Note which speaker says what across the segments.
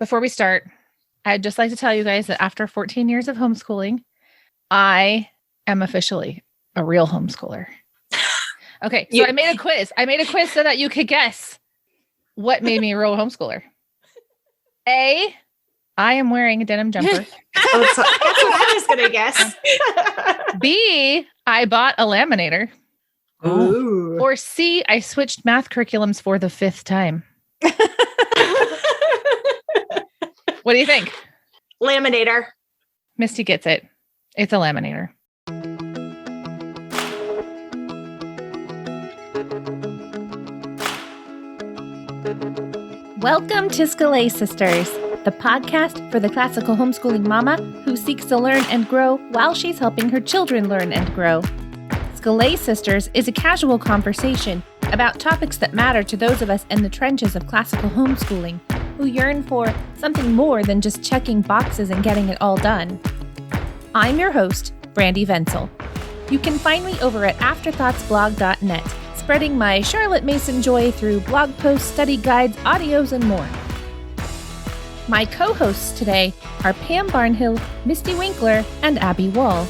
Speaker 1: before we start, I'd just like to tell you guys that after 14 years of homeschooling, I am officially a real homeschooler. Okay, so I made a quiz. I made a quiz so that you could guess what made me a real homeschooler. A, I am wearing a denim jumper.
Speaker 2: That's what I was going to guess.
Speaker 1: B, I bought a laminator.
Speaker 2: Ooh.
Speaker 1: Or C, I switched math curriculums for the 5th time. What do you think?
Speaker 2: Laminator.
Speaker 1: Mystie gets it. It's a laminator. Welcome to Homeschool Sisters, the podcast for the classical homeschooling mama who seeks to learn and grow while she's helping her children learn and grow. Homeschool Sisters is a casual conversation about topics that matter to those of us in the trenches of classical homeschooling who yearn for something more than just checking boxes and getting it all done. I'm your host, Brandy Venzel. You can find me over at afterthoughtsblog.net, spreading my Charlotte Mason joy through blog posts, study guides, audios, and more. My co-hosts today are Pam Barnhill, Mystie Winkler, and Abby Wall.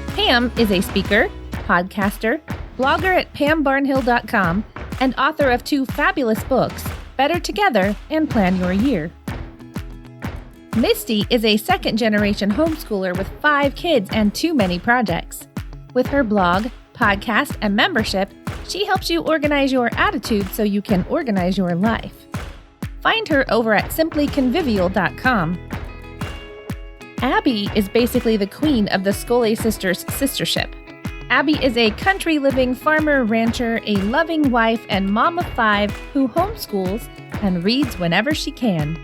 Speaker 1: Pam is a speaker, podcaster, blogger at pambarnhill.com, and author of 2 fabulous books, Better Together and Plan Your Year. Mystie is a second-generation homeschooler with 5 kids and too many projects. With her blog, podcast, and membership, she helps you organize your attitude so you can organize your life. Find her over at simplyconvivial.com. Abby is basically the queen of the Homeschool Sisters sistership. Abby is a country-living farmer, rancher, a loving wife, and mom of 5 who homeschools and reads whenever she can.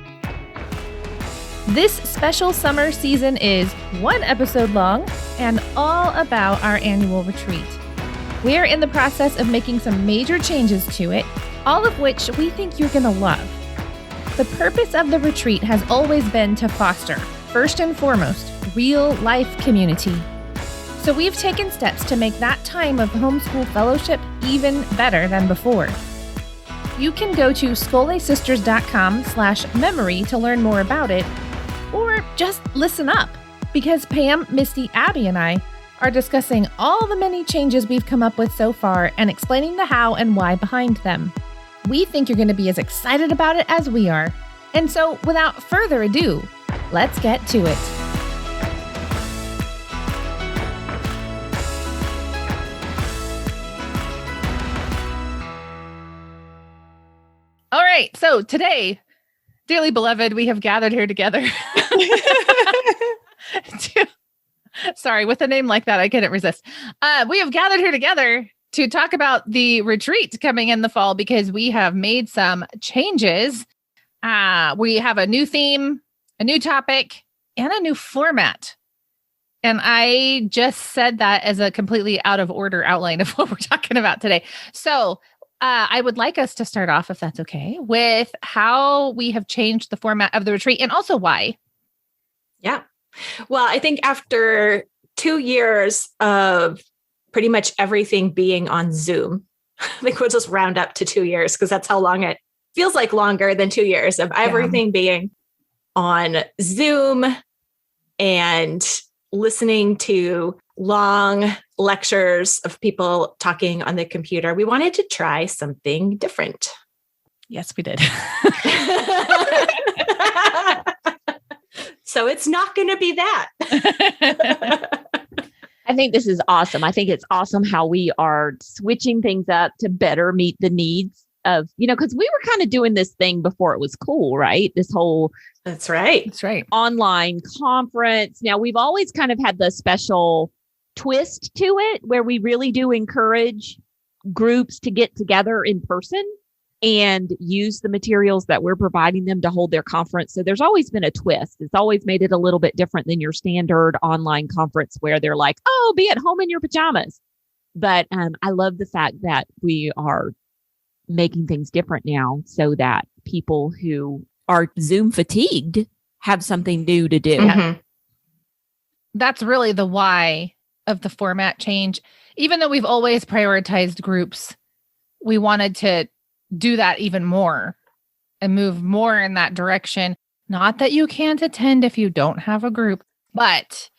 Speaker 1: This special summer season is 1 episode long and all about our annual retreat. We're in the process of making some major changes to it, all of which we think you're going to love. The purpose of the retreat has always been to foster, first and foremost, real-life community. So we've taken steps to make that time of homeschool fellowship even better than before. You can go to scholasisters.com/memory to learn more about it, or just listen up, because Pam, Mystie, Abby, and I are discussing all the many changes we've come up with so far and explaining the how and why behind them. We think you're going to be as excited about it as we are. And so, without further ado, let's get to it. All right, so today, dearly beloved, we have gathered here together. Sorry, with a name like that, I couldn't resist. We have gathered here together to talk about the retreat coming in the fall because we have made some changes. We have a new theme, a new topic, and a new format. And I just said that as a completely out of order outline of what we're talking about today. So I would like us to start off, if that's okay, with how we have changed the format of the retreat and also why.
Speaker 2: Yeah. Well, I think after 2 years of pretty much everything being on Zoom, I think we'll just round up to 2 years because that's how long it feels like, longer than 2 years of everything being on Zoom and listening to long lectures of people talking on the computer. We wanted to try something different.
Speaker 1: Yes, we did.
Speaker 2: So it's not going to be that.
Speaker 3: I think this is awesome. I think it's awesome how we are switching things up to better meet the needs of, because we were kind of doing this thing before it was cool, right? This whole
Speaker 2: That's right.
Speaker 3: online conference. Now, we've always kind of had the special twist to it where we really do encourage groups to get together in person and use the materials that we're providing them to hold their conference. So there's always been a twist. It's always made it a little bit different than your standard online conference where they're like, oh, be at home in your pajamas. But I love the fact that we are making things different now so that people who are Zoom fatigued have something new to do.
Speaker 2: Mm-hmm.
Speaker 1: That's really the why of the format change. Even though we've always prioritized groups, we wanted to do that even more and move more in that direction. Not that you can't attend if you don't have a group, but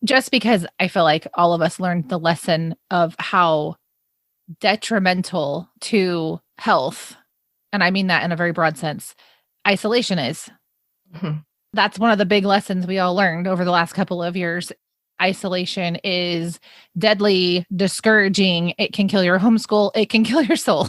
Speaker 1: just because I feel like all of us learned the lesson of how detrimental to health, and I mean that in a very broad sense, isolation is.
Speaker 2: Mhm.
Speaker 1: That's one of the big lessons we all learned over the last couple of years. Isolation is deadly, discouraging. It can kill your homeschool. It can kill your soul.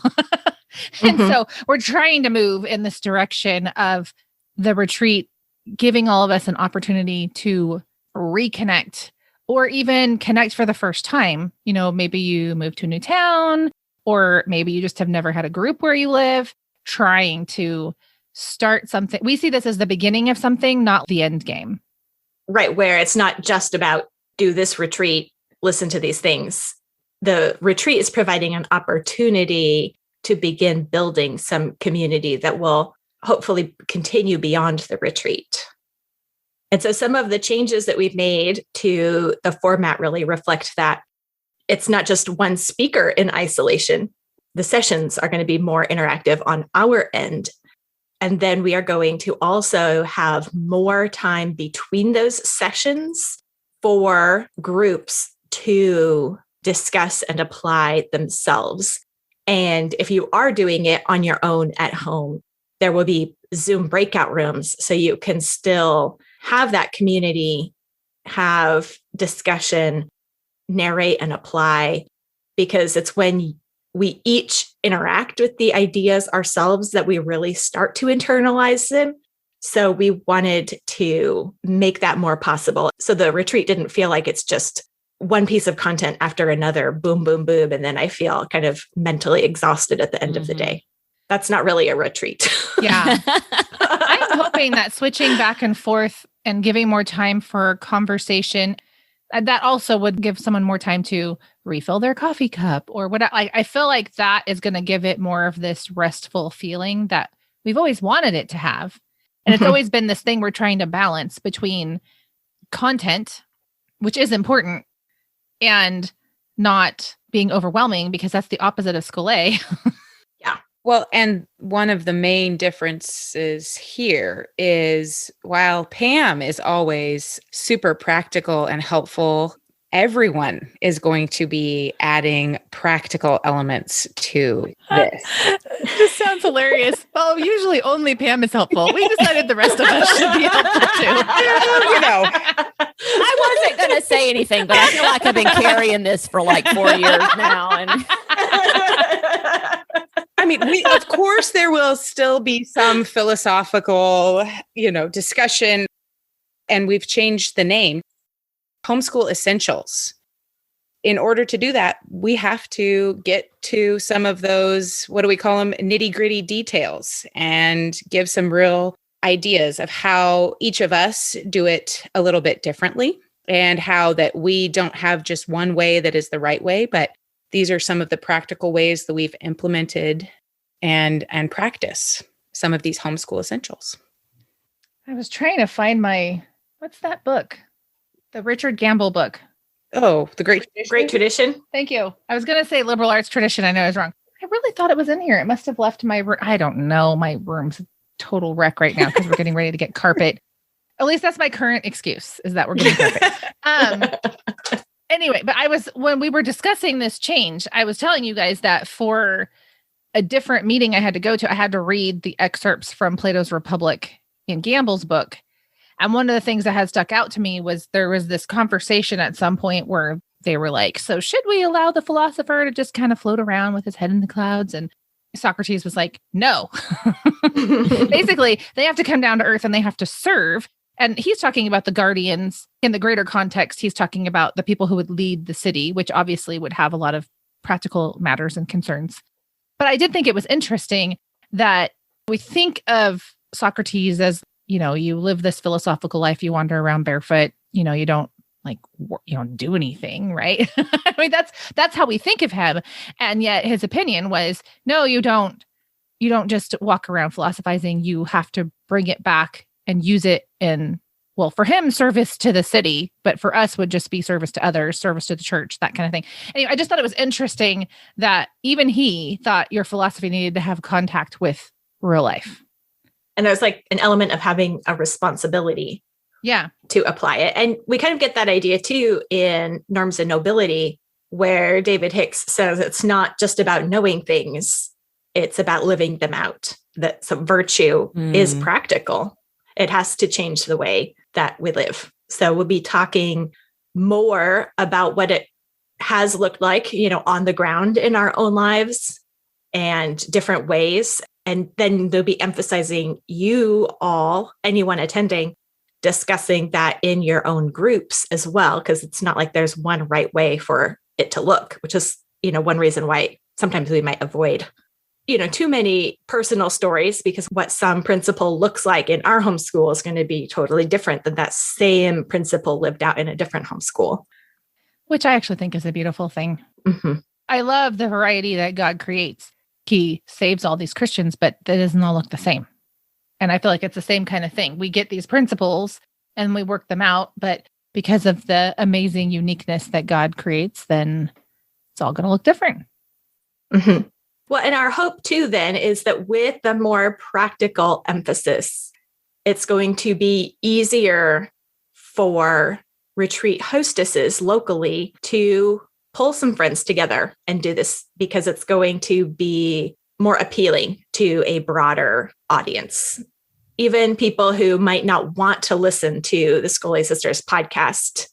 Speaker 1: And
Speaker 2: Mhm.
Speaker 1: so we're trying to move in this direction of the retreat, giving all of us an opportunity to reconnect or even connect for the first time. You know, maybe you moved to a new town, or maybe you just have never had a group where you live, trying to start something. We see this as the beginning of something, not the end game.
Speaker 2: Right. Where it's not just about do this retreat, listen to these things. The retreat is providing an opportunity to begin building some community that will hopefully continue beyond the retreat. And so some of the changes that we've made to the format really reflect that. It's not just one speaker in isolation. The sessions are going to be more interactive on our end. And then we are going to also have more time between those sessions for groups to discuss and apply themselves. And if you are doing it on your own at home, there will be Zoom breakout rooms so you can still have that community, have discussion, narrate and apply, because it's when we each interact with the ideas ourselves that we really start to internalize them. So we wanted to make that more possible. So the retreat didn't feel like it's just one piece of content after another, boom, boom, boom. And then I feel kind of mentally exhausted at the end of the day. That's not really a retreat.
Speaker 1: Yeah. I'm hoping that switching back and forth and giving more time for conversation, that also would give someone more time to refill their coffee cup or what. I feel like that is going to give it more of this restful feeling that we've always wanted it to have. And it's always been this thing we're trying to balance between content, which is important, and not being overwhelming, because that's the opposite of School A.
Speaker 4: Well, and one of the main differences here is while Pam is always super practical and helpful, everyone is going to be adding practical elements to this.
Speaker 1: This sounds hilarious. Well, usually only Pam is helpful. We decided the rest of us should be helpful too.
Speaker 4: You know,
Speaker 3: I wasn't going to say anything, but I feel like I've been carrying this for like 4 years now. And
Speaker 4: I mean, of course, there will still be some philosophical, discussion, and we've changed the name, Homeschool Essentials. In order to do that, we have to get to some of those, what do we call them, nitty-gritty details, and give some real ideas of how each of us do it a little bit differently, and how that we don't have just one way that is the right way, but these are some of the practical ways that we've implemented and practice some of these homeschool essentials.
Speaker 1: I was trying to find what's that book? The Richard Gamble book.
Speaker 4: Oh, The Great Tradition.
Speaker 2: Great Tradition.
Speaker 1: Thank you. I was going to say liberal arts tradition. I know I was wrong. I really thought it was in here. It must have left my room. I don't know. My room's a total wreck right now because we're getting ready to get carpet. At least that's my current excuse, is that we're getting carpet. Anyway, but when we were discussing this change, I was telling you guys that for a different meeting I had to go to, I had to read the excerpts from Plato's Republic in Gamble's book. And one of the things that had stuck out to me was there was this conversation at some point where they were like, so should we allow the philosopher to just kind of float around with his head in the clouds? And Socrates was like, no. Basically, they have to come down to earth and they have to serve. And he's talking about the guardians in the greater context. He's talking about the people who would lead the city, which obviously would have a lot of practical matters and concerns. But I did think it was interesting that we think of Socrates as, you live this philosophical life, you wander around barefoot, you don't do anything, right? I mean, that's how we think of him. And yet his opinion was, no, you don't just walk around philosophizing. You have to bring it back and use it in, well, for him, service to the city, but for us would just be service to others, service to the church, that kind of thing. Anyway, I just thought it was interesting that even he thought your philosophy needed to have contact with real life.
Speaker 2: And there's like an element of having a responsibility to apply it. And we kind of get that idea too in Norms and Nobility, where David Hicks says it's not just about knowing things, it's about living them out. That some virtue is practical. It has to change the way that we live. So we'll be talking more about what it has looked like, on the ground in our own lives and different ways. And then they'll be emphasizing you all, anyone attending, discussing that in your own groups as well, because it's not like there's one right way for it to look, which is, one reason why sometimes we might avoid, too many personal stories, because what some principle looks like in our homeschool is going to be totally different than that same principle lived out in a different homeschool.
Speaker 1: Which I actually think is a beautiful thing. Mm-hmm. I love the variety that God creates. He saves all these Christians, but that doesn't all look the same. And I feel like it's the same kind of thing. We get these principles and we work them out, but because of the amazing uniqueness that God creates, then it's all going to look different.
Speaker 2: Mm-hmm. Well, and our hope too, then, is that with the more practical emphasis, it's going to be easier for retreat hostesses locally to pull some friends together and do this, because it's going to be more appealing to a broader audience. Even people who might not want to listen to the School Sisters podcast,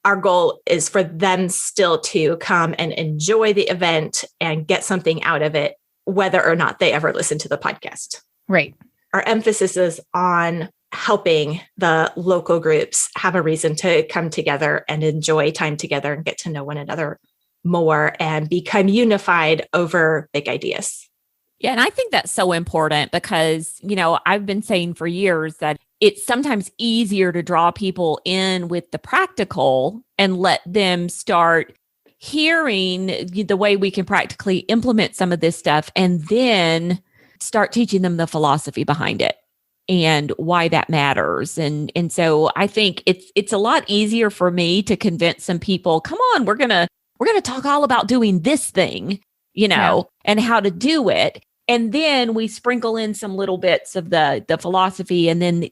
Speaker 2: our goal is for them still to come and enjoy the event and get something out of it, whether or not they ever listen to the podcast.
Speaker 1: Right.
Speaker 2: Our emphasis is on helping the local groups have a reason to come together and enjoy time together and get to know one another more and become unified over big ideas.
Speaker 5: Yeah. And I think that's so important because, I've been saying for years that it's sometimes easier to draw people in with the practical and let them start hearing the way we can practically implement some of this stuff and then start teaching them the philosophy behind it and why that matters. And so I think it's a lot easier for me to convince some people, come on, we're going to talk all about doing this thing, and how to do it. And then we sprinkle in some little bits of the philosophy and then,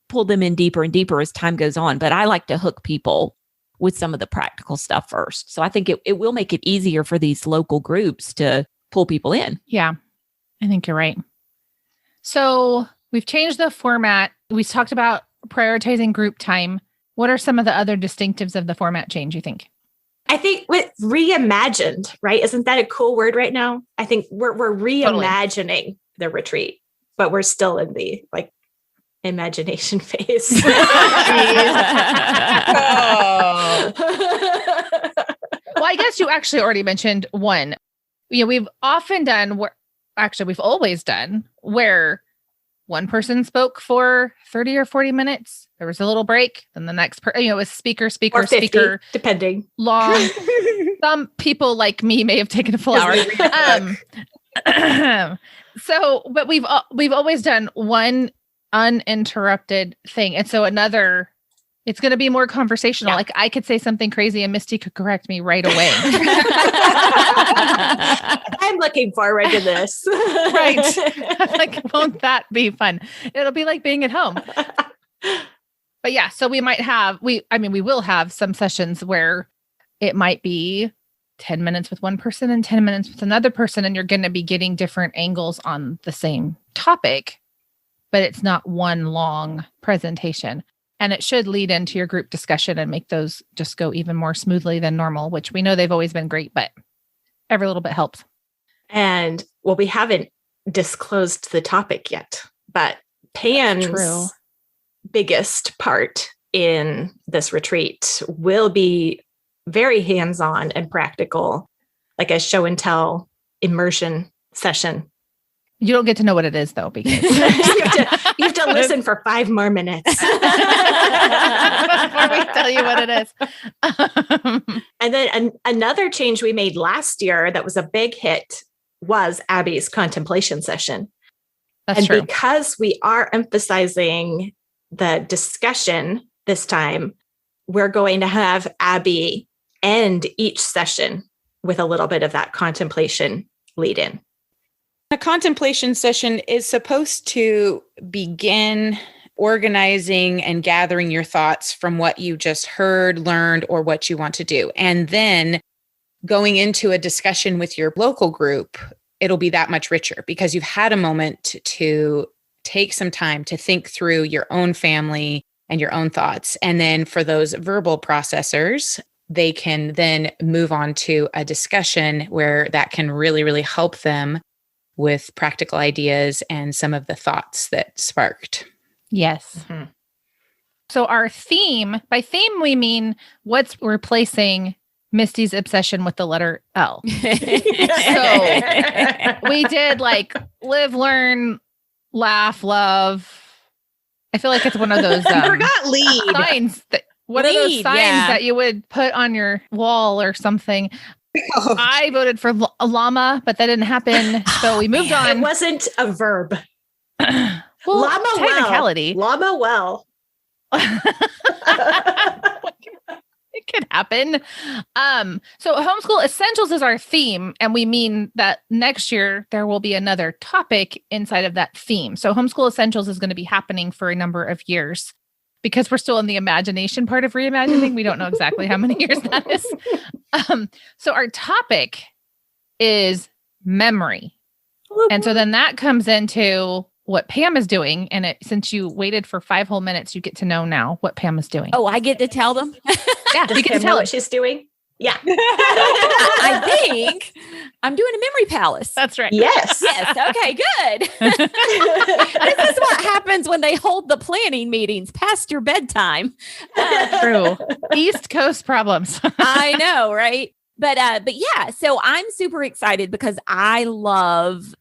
Speaker 5: pull them in deeper and deeper as time goes on. But I like to hook people with some of the practical stuff first. So I think it will make it easier for these local groups to pull people in.
Speaker 1: Yeah, I think you're right. So we've changed the format. We talked about prioritizing group time. What are some of the other distinctives of the format change, you think?
Speaker 2: I think with reimagined, right? Isn't that a cool word right now? I think we're reimagining the retreat, but we're still in the imagination phase.
Speaker 1: Well, I guess you actually already mentioned one. We've often done we've always done where one person spoke for 30 or 40 minutes. There was a little break. Then the next it was speaker,
Speaker 2: or 50,
Speaker 1: speaker,
Speaker 2: depending.
Speaker 1: Long. Some people like me may have taken a full hour. But we've always done one uninterrupted thing. And so it's going to be more conversational. Yeah. Like I could say something crazy and Mystie could correct me right away.
Speaker 2: I'm looking forward to this.
Speaker 1: Right. Won't that be fun? It'll be like being at home. But yeah, so we will have some sessions where it might be 10 minutes with one person and 10 minutes with another person, and you're going to be getting different angles on the same topic, but it's not one long presentation. And it should lead into your group discussion and make those just go even more smoothly than normal, which we know they've always been great, but every little bit helps.
Speaker 2: And we haven't disclosed the topic yet, but Pam's biggest part in this retreat will be very hands-on and practical, like a show and tell immersion session.
Speaker 1: You don't get to know what it is, though, because
Speaker 2: you have to listen for 5 more minutes before
Speaker 1: we tell you what it is.
Speaker 2: And then another change we made last year that was a big hit was Abby's contemplation session.
Speaker 1: That's true.
Speaker 2: Because we are emphasizing the discussion this time, we're going to have Abby end each session with a little bit of that contemplation lead in.
Speaker 4: A contemplation session is supposed to begin organizing and gathering your thoughts from what you just heard, learned, or what you want to do. And then going into a discussion with your local group, it'll be that much richer because you've had a moment to take some time to think through your own family and your own thoughts. And then for those verbal processors, they can then move on to a discussion where that can really, really help them with practical ideas and some of the thoughts that sparked.
Speaker 1: Yes.
Speaker 2: Mm-hmm.
Speaker 1: So our theme, by theme, we mean what's replacing Mystie's obsession with the letter L. So we did like live, learn, laugh, love. I feel like it's one of those
Speaker 4: You forgot lead.
Speaker 1: signs that what are those
Speaker 5: Lead,
Speaker 1: signs
Speaker 5: yeah.
Speaker 1: that you would put on your wall or something.
Speaker 4: Oh,
Speaker 1: I voted for a llama, but that didn't happen. So we moved
Speaker 2: It
Speaker 1: on.
Speaker 2: wasn't a verb.
Speaker 1: Well,
Speaker 2: Llama
Speaker 1: technicality.
Speaker 2: well. Llama well.
Speaker 1: It could happen. So Homeschool Essentials is our theme, and we mean that next year there will be another topic inside of that theme. So Homeschool Essentials is going to be happening for a number of years because we're still in the imagination part of reimagining. We don't know exactly how many years that is. So our topic is memory. And so then that comes into what Pam is doing. And since you waited for 5 whole minutes, you get to know now what Pam is doing.
Speaker 5: Oh, I get to tell them?
Speaker 1: yeah,
Speaker 2: Does
Speaker 1: you get
Speaker 2: Pam
Speaker 1: to
Speaker 2: know
Speaker 1: tell
Speaker 2: what
Speaker 1: us.
Speaker 2: she's doing? Yeah.
Speaker 5: I think I'm doing a memory palace.
Speaker 1: That's right.
Speaker 2: Yes.
Speaker 5: Yes. Okay, good. This is what happens when they hold the planning meetings past your bedtime.
Speaker 1: True. East Coast problems.
Speaker 5: I know, right? But yeah, so I'm super excited because I love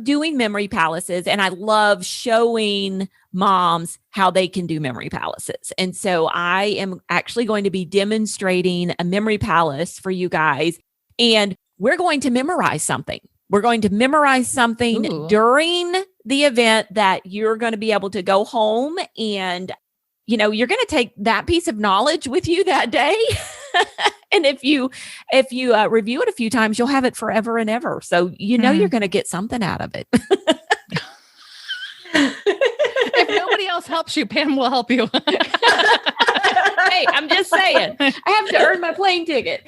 Speaker 5: doing memory palaces and I love showing moms how they can do memory palaces. And so I am actually going to be demonstrating a memory palace for you guys. And we're going to memorize something. We're going to memorize something
Speaker 1: Ooh.
Speaker 5: during the event that you're going to be able to go home and, you're going to take that piece of knowledge with you that day. And if you review it a few times, you'll have it forever and ever. So, you're going to get something out of it.
Speaker 1: If nobody else helps you, Pam will help you.
Speaker 5: Hey, I'm just saying, I have to earn my plane ticket.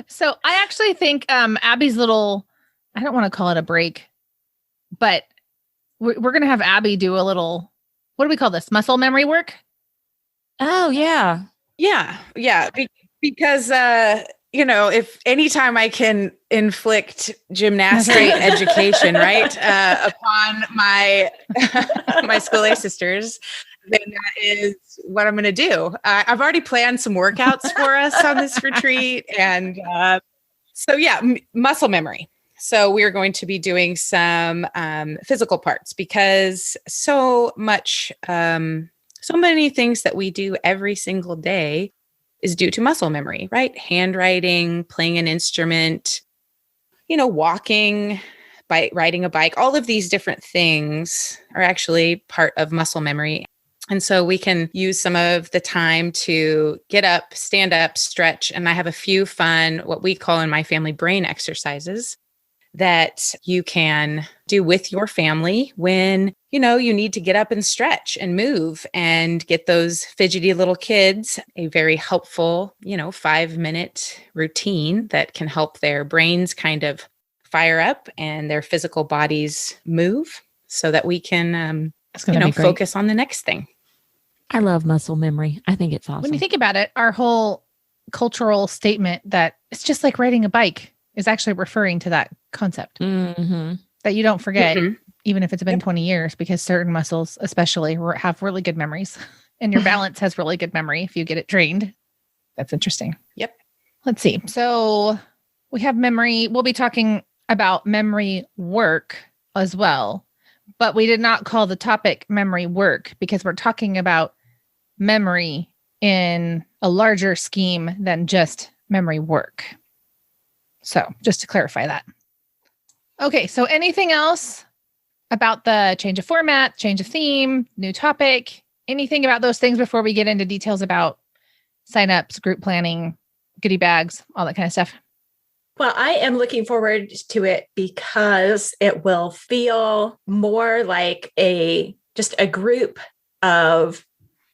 Speaker 1: So I actually think Abby's little, I don't want to call it a break, but we're going to have Abby do a little, what do we call this? Muscle memory work?
Speaker 5: Oh, yeah.
Speaker 4: Yeah. Because, if anytime I can inflict gymnastic education, right, upon my School A sisters, then that is what I'm going to do. I've already planned some workouts for us on this retreat. And muscle memory. So we're going to be doing some physical parts because so many things that we do every single day is due to muscle memory, right? Handwriting, playing an instrument, walking, riding a bike, all of these different things are actually part of muscle memory. And so we can use some of the time to get up, stand up, stretch. And I have a few fun, what we call in my family, brain exercises that you can do with your family when, you need to get up and stretch and move and get those fidgety little kids a very helpful, 5-minute routine that can help their brains kind of fire up and their physical bodies move so that we can, focus on the next thing.
Speaker 5: I love muscle memory. I think it's awesome.
Speaker 1: When you think about it, our whole cultural statement that it's just like riding a bike is actually referring to that concept that you don't forget, even if it's been 20 years, because certain muscles especially have really good memories and your balance has really good memory if you get it trained. That's interesting.
Speaker 4: Yep.
Speaker 1: Let's see. So we have memory. We'll be talking about memory work as well, but we did not call the topic memory work because we're talking about memory in a larger scheme than just memory work. So just to clarify that. Okay. So anything else about the change of format, change of theme, new topic, anything about those things before we get into details about signups, group planning, goodie bags, all that kind of stuff?
Speaker 2: Well, I am looking forward to it because it will feel more like just a group of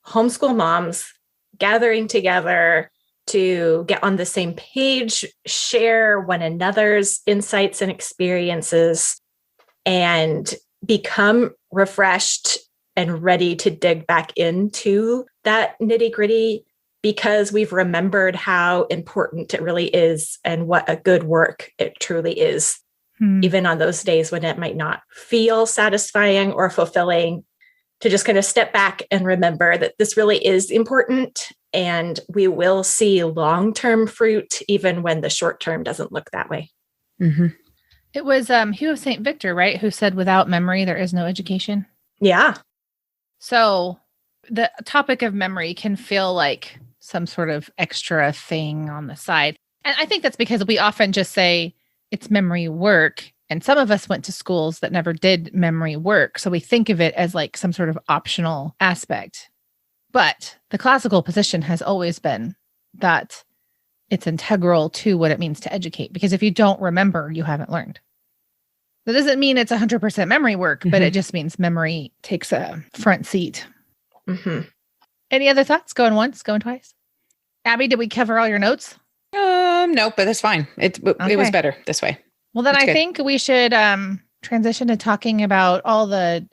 Speaker 2: homeschool moms gathering together to get on the same page, share one another's insights and experiences, and become refreshed and ready to dig back into that nitty-gritty because we've remembered how important it really is and what a good work it truly is, even on those days when it might not feel satisfying or fulfilling, to just kind of step back and remember that this really is important and we will see long-term fruit even when the short term doesn't look that way.
Speaker 4: Mm-hmm.
Speaker 1: It was Hugh of St. Victor, right? Who said, without memory, there is no education.
Speaker 2: Yeah.
Speaker 1: So the topic of memory can feel like some sort of extra thing on the side. And I think that's because we often just say it's memory work. And some of us went to schools that never did memory work. So we think of it as like some sort of optional aspect. But the classical position has always been that it's integral to what it means to educate. Because if you don't remember, you haven't learned. That doesn't mean it's 100% memory work, but it just means memory takes a front seat.
Speaker 2: Mm-hmm.
Speaker 1: Any other thoughts? Going once, going twice? Abby, did we cover all your notes?
Speaker 4: No, but that's fine. It was better this way.
Speaker 1: Well, then
Speaker 4: That's
Speaker 1: I
Speaker 4: good.
Speaker 1: think we should transition to talking about all the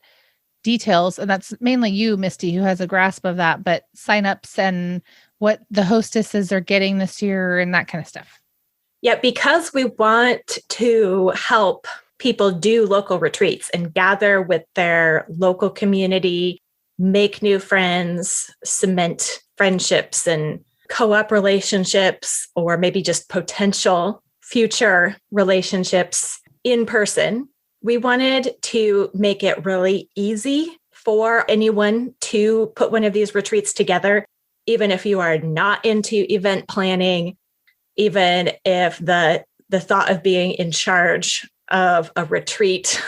Speaker 1: details. And that's mainly you, Mystie, who has a grasp of that, but signups and what the hostesses are getting this year and that kind of stuff.
Speaker 2: Yeah, because we want to help people do local retreats and gather with their local community, make new friends, cement friendships and co-op relationships, or maybe just potential future relationships in person. We wanted to make it really easy for anyone to put one of these retreats together, even if you are not into event planning, even if the thought of being in charge of a retreat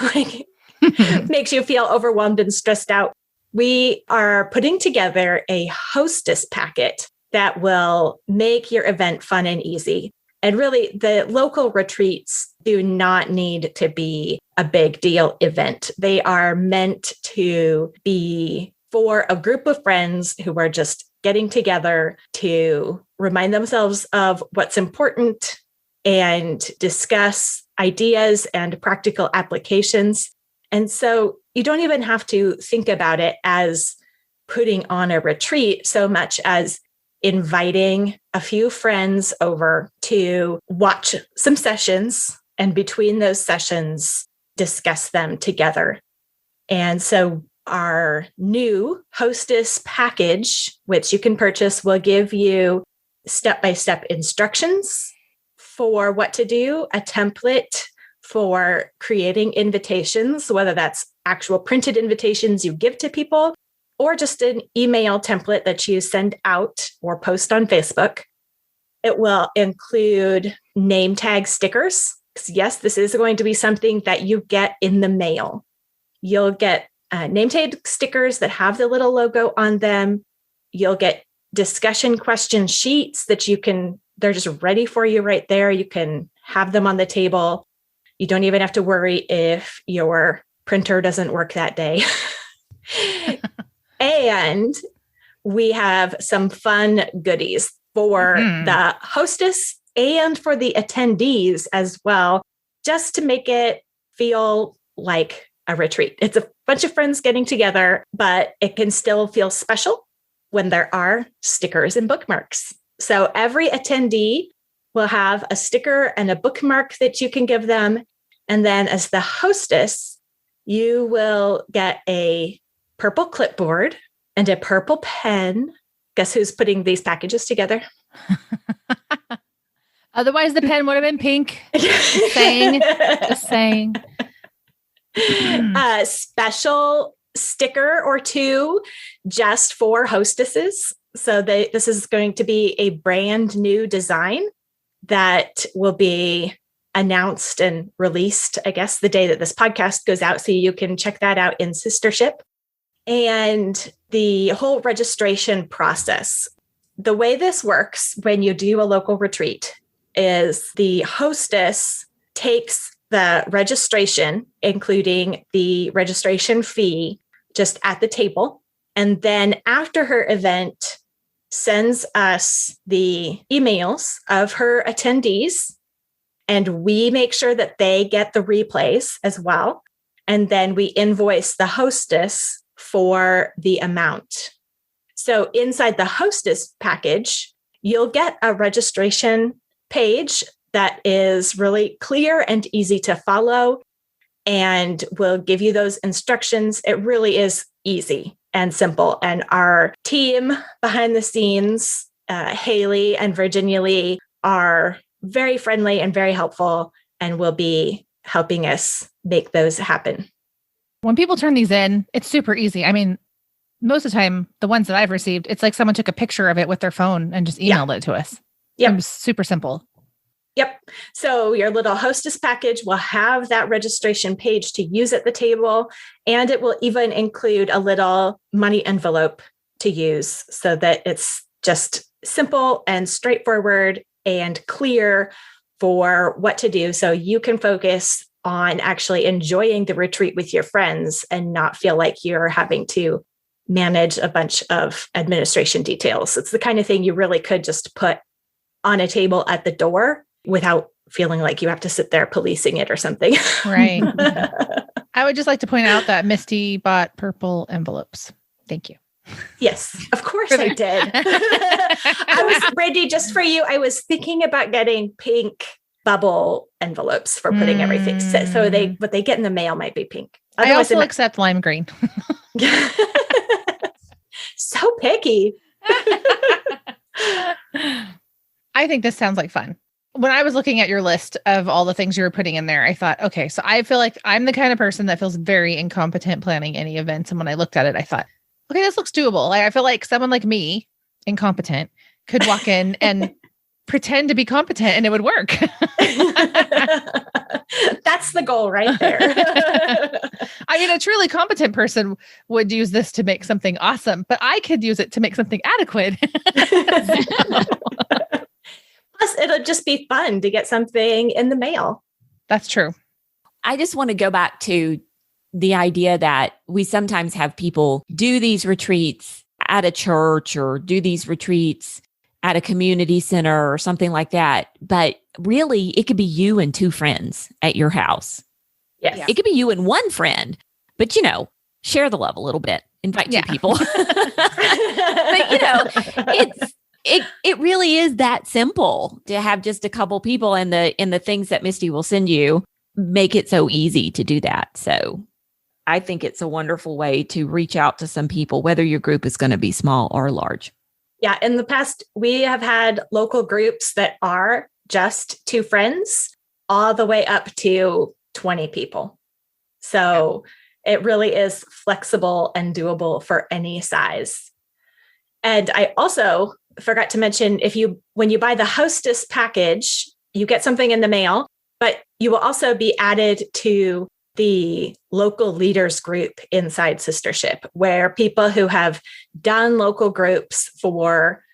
Speaker 2: makes you feel overwhelmed and stressed out. We are putting together a hostess packet that will make your event fun and easy. And really, the local retreats do not need to be a big deal event. They are meant to be for a group of friends who are just getting together to remind themselves of what's important and discuss ideas and practical applications. And so you don't even have to think about it as putting on a retreat so much as inviting a few friends over to watch some sessions, and between those sessions, discuss them together. And so our new hostess package, which you can purchase, will give you step-by-step instructions for what to do, a template for creating invitations, whether that's actual printed invitations you give to people, or just an email template that you send out or post on Facebook. It will include name tag stickers. Yes, this is going to be something that you get in the mail. You'll get name tag stickers that have the little logo on them. You'll get discussion question sheets that they're just ready for you right there. You can have them on the table. You don't even have to worry if your printer doesn't work that day. And we have some fun goodies for the hostess and for the attendees as well, just to make it feel like a retreat. It's a bunch of friends getting together, but it can still feel special when there are stickers and bookmarks. So every attendee will have a sticker and a bookmark that you can give them. And then as the hostess, you will get a purple clipboard and a purple pen. Guess who's putting these packages together?
Speaker 1: Otherwise, the pen would have been pink. Just saying.
Speaker 2: A special sticker or two just for hostesses. So this is going to be a brand new design that will be announced and released, I guess, the day that this podcast goes out. So you can check that out in Sistership. And the whole registration process, the way this works when you do a local retreat is the hostess takes the registration, including the registration fee, just at the table. And then after her event, sends us the emails of her attendees, and we make sure that they get the replays as well. And then we invoice the hostess for the amount. So inside the hostess package, you'll get a registration page that is really clear and easy to follow, and will give you those instructions. It really is easy and simple. And our team behind the scenes, Haley and Virginia Lee, are very friendly and very helpful, and will be helping us make those happen.
Speaker 1: When people turn these in, it's super easy. I mean, most of the time, the ones that I've received, it's like someone took a picture of it with their phone and just emailed it to us.
Speaker 2: Yep.
Speaker 1: It was super simple.
Speaker 2: Yep. So your little hostess package will have that registration page to use at the table, and it will even include a little money envelope to use, so that it's just simple and straightforward and clear for what to do, so you can focus on actually enjoying the retreat with your friends and not feel like you're having to manage a bunch of administration details. It's the kind of thing you really could just put on a table at the door without feeling like you have to sit there policing it or something.
Speaker 1: Right. I would just like to point out that Mystie bought purple envelopes. Thank you.
Speaker 2: Yes, of course I did. I was ready just for you. I was thinking about getting pink bubble envelopes for putting everything. So what they get in the mail might be pink.
Speaker 1: I also accept lime green.
Speaker 2: So picky.
Speaker 1: I think this sounds like fun. When I was looking at your list of all the things you were putting in there, I thought, okay, so I feel like I'm the kind of person that feels very incompetent planning any events. And when I looked at it, I thought, okay, this looks doable. Like, I feel like someone like me, incompetent, could walk in and pretend to be competent and it would work.
Speaker 2: That's the goal right there.
Speaker 1: I mean, a truly competent person would use this to make something awesome, but I could use it to make something adequate.
Speaker 2: Plus, it'll just be fun to get something in the mail.
Speaker 1: That's true.
Speaker 5: I just want to go back to the idea that we sometimes have people do these retreats at a church or do these retreats at a community center or something like that. But really, it could be you and two friends at your house.
Speaker 2: Yes.
Speaker 5: It could be you and one friend, but share the love a little bit, invite two people. But it really is that simple to have just a couple people, and the things that Mystie will send you make it so easy to do that. So I think it's a wonderful way to reach out to some people, whether your group is going to be small or large.
Speaker 2: Yeah. In the past, we have had local groups that are just two friends all the way up to 20 people. So it really is flexible and doable for any size. And I also forgot to mention, when you buy the hostess package, you get something in the mail, but you will also be added to the local leaders group inside Sistership, where people who have done local groups for,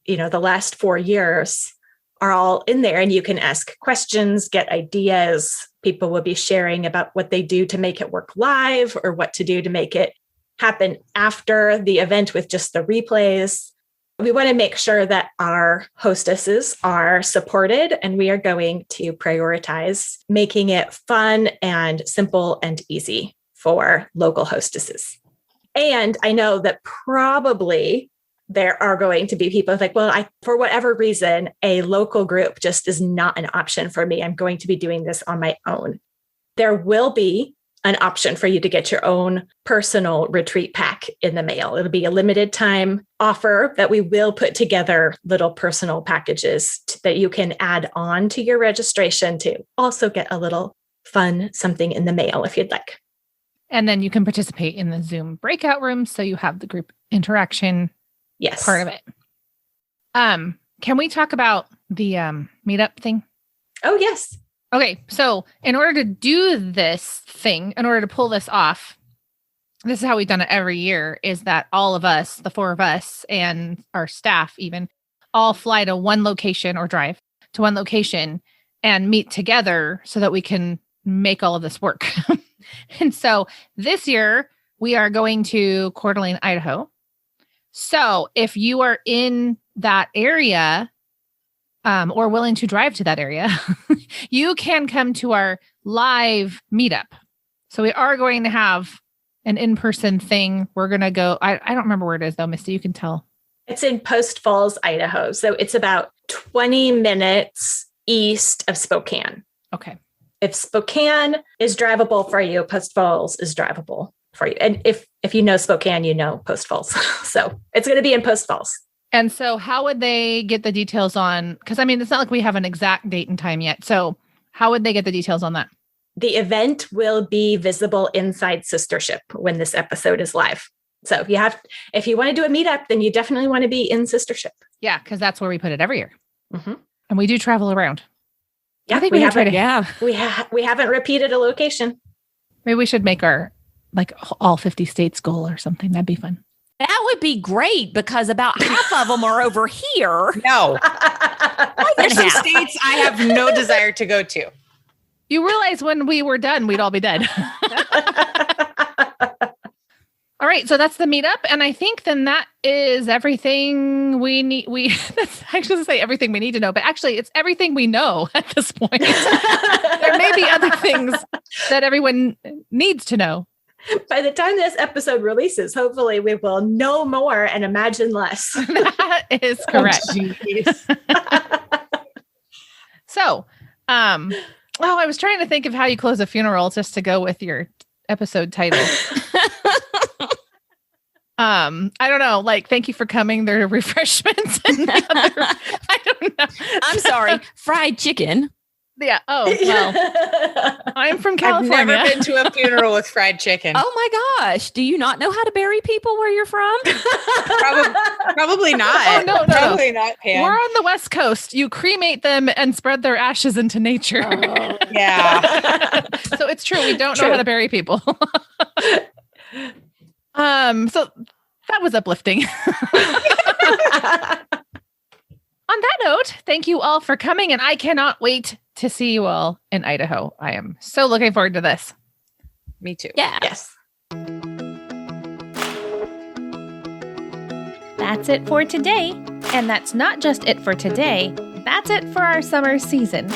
Speaker 2: the last 4 years are all in there, and you can ask questions, get ideas. People will be sharing about what they do to make it work live, or what to do to make it happen after the event with just the replays. We want to make sure that our hostesses are supported, and we are going to prioritize making it fun and simple and easy for local hostesses. And I know that probably there are going to be people like, well, for whatever reason, a local group just is not an option for me. I'm going to be doing this on my own. There will be an option for you to get your own personal retreat pack in the mail. It'll be a limited time offer that we will put together little personal packages that you can add on to your registration to also get a little fun something in the mail if you'd like.
Speaker 1: And then you can participate in the Zoom breakout rooms, so you have the group interaction part of it. Can we talk about the meetup thing?
Speaker 2: Oh, yes.
Speaker 1: Okay, so in order to do this thing, in order to pull this off, this is how we've done it every year, is that all of us, the 4 of us and our staff even, all fly to one location or drive to one location and meet together so that we can make all of this work. And so this year we are going to Coeur d'Alene, Idaho. So if you are in that area or willing to drive to that area, you can come to our live meetup. So we are going to have an in-person thing. We're going to go. I don't remember where it is though, Mystie, you can tell.
Speaker 2: It's in Post Falls, Idaho. So it's about 20 minutes east of Spokane.
Speaker 1: Okay.
Speaker 2: If Spokane is drivable for you, Post Falls is drivable for you. And if you know Spokane, you know Post Falls. So it's going to be in Post Falls.
Speaker 1: And so how would they get the details on, because I mean, it's not like we have an exact date and time yet. So how would they get the details on that?
Speaker 2: The event will be visible inside Sistership when this episode is live. So if you want to do a meetup, then you definitely want to be in Sistership.
Speaker 1: Yeah, because that's where we put it every year.
Speaker 2: Mm-hmm.
Speaker 1: And we do travel around.
Speaker 2: Yeah,
Speaker 1: I think we
Speaker 2: haven't repeated a location.
Speaker 1: Maybe we should make our all 50 states goal or something. That'd be fun.
Speaker 5: That would be great because about half of them are over here.
Speaker 4: No. There's some states I have no desire to go to.
Speaker 1: You realize when we were done, we'd all be dead. All right. So that's the meetup. And I think then that is everything we need. I shouldn't say everything we need to know, but actually it's everything we know at this point. There may be other things that everyone needs to know.
Speaker 2: By the time this episode releases, hopefully we will know more and imagine less.
Speaker 1: That is correct. So, I was trying to think of how you close a funeral just to go with your episode title. I don't know, thank you for coming. There are refreshments. I don't know.
Speaker 5: I'm sorry. Fried chicken.
Speaker 1: Yeah. Oh, well, I'm from California.
Speaker 4: I've never been to a funeral with fried chicken.
Speaker 5: Oh my gosh. Do you not know how to bury people where you're from?
Speaker 4: Probably not.
Speaker 1: Oh, no.
Speaker 4: Probably not, Pam.
Speaker 1: We're on the West Coast. You cremate them and spread their ashes into nature.
Speaker 2: Oh.
Speaker 4: Yeah.
Speaker 1: So it's true. We don't know how to bury people. So that was uplifting. On that note, thank you all for coming, and I cannot wait to see you all in Idaho. I am so looking forward to this.
Speaker 4: Me too.
Speaker 5: Yeah.
Speaker 2: Yes.
Speaker 1: That's it for today. And that's not just it for today. That's it for our summer season.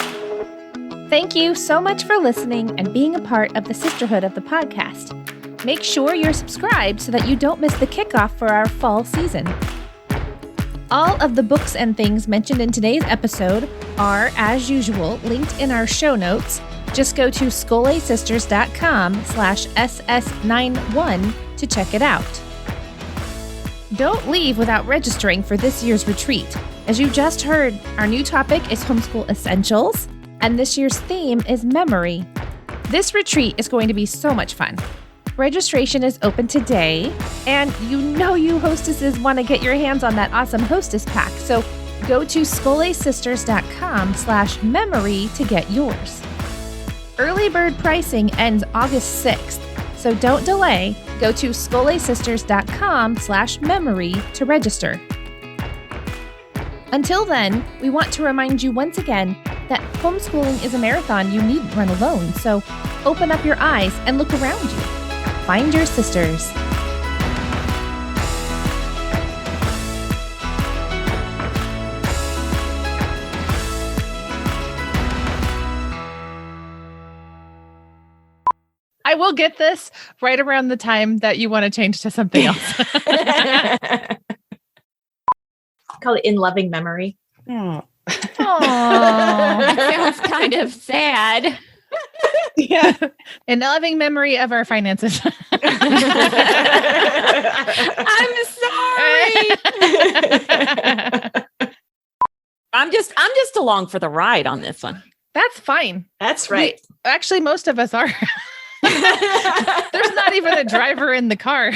Speaker 1: Thank you so much for listening and being a part of the sisterhood of the podcast. Make sure you're subscribed so that you don't miss the kickoff for our fall season. All of the books and things mentioned in today's episode are, as usual, linked in our show notes. Just go to skolesisters.com/ss91 to check it out. Don't leave without registering for this year's retreat. As you just heard, our new topic is Homeschool Essentials, and this year's theme is memory. This retreat is going to be so much fun. Registration is open today, and you hostesses want to get your hands on that awesome hostess pack, so go to skolesisters.com/memory to get yours. Early bird pricing ends August 6th, so don't delay. Go to skolesisters.com/memory to register. Until then, we want to remind you once again that homeschooling is a marathon you needn't run alone, so open up your eyes and look around you. Find your sisters. I will get this right around the time that you want to change to something else.
Speaker 2: Call it In Loving Memory.
Speaker 4: Oh.
Speaker 5: That sounds kind of sad.
Speaker 1: Yeah. In loving memory of our finances.
Speaker 5: I'm sorry. I'm just along for the ride on this one.
Speaker 1: That's fine.
Speaker 2: That's right.
Speaker 1: Actually, most of us are. There's not even a driver in the car.